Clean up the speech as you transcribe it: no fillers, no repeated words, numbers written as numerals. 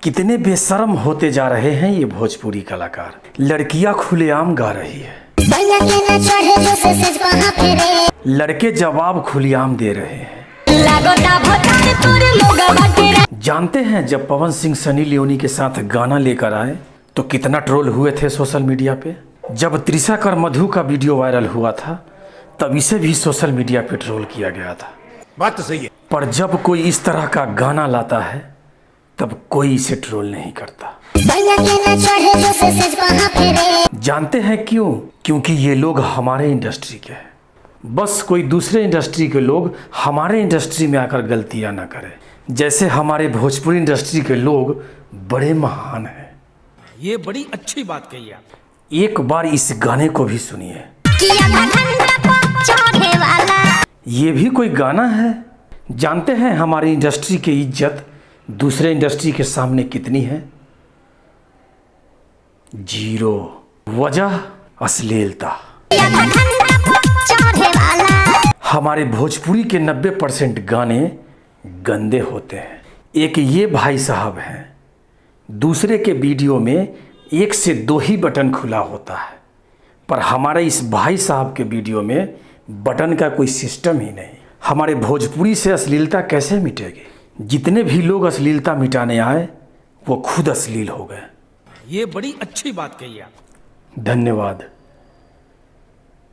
कितने बेशर्म होते जा रहे हैं ये भोजपुरी कलाकार। लड़कियां खुलेआम गा रही है, लड़के जवाब खुलेआम दे रहे हैं। जानते हैं जब पवन सिंह सनी लियोनी के साथ गाना लेकर आए तो कितना ट्रोल हुए थे सोशल मीडिया पे। जब त्रिशा कर मधु का वीडियो वायरल हुआ था तब इसे भी सोशल मीडिया पे ट्रोल किया गया था। बात तो सही है, पर जब कोई इस तरह का गाना लाता है तब कोई इसे ट्रोल नहीं करता। जानते हैं क्यों? क्योंकि ये लोग हमारे इंडस्ट्री के हैं। बस कोई दूसरे इंडस्ट्री के लोग हमारे इंडस्ट्री में आकर गलतियां ना करें। जैसे हमारे भोजपुरी इंडस्ट्री के लोग बड़े महान हैं। ये बड़ी अच्छी बात कही आप। एक बार इस गाने को भी सुनिए। ये भी कोई गाना है? जानते हैं हमारी इंडस्ट्री की इज्जत दूसरे इंडस्ट्री के सामने कितनी है? 0। वजह अश्लीलता। हमारे भोजपुरी के 90% गाने गंदे होते हैं। एक ये भाई साहब हैं, दूसरे के वीडियो में 1 से 2 ही बटन खुला होता है, पर हमारे इस भाई साहब के वीडियो में बटन का कोई सिस्टम ही नहीं। हमारे भोजपुरी से अश्लीलता कैसे मिटेगी? जितने भी लोग अश्लीलता मिटाने आए वो खुद अश्लील हो गए। ये बड़ी अच्छी बात कही आप। धन्यवाद।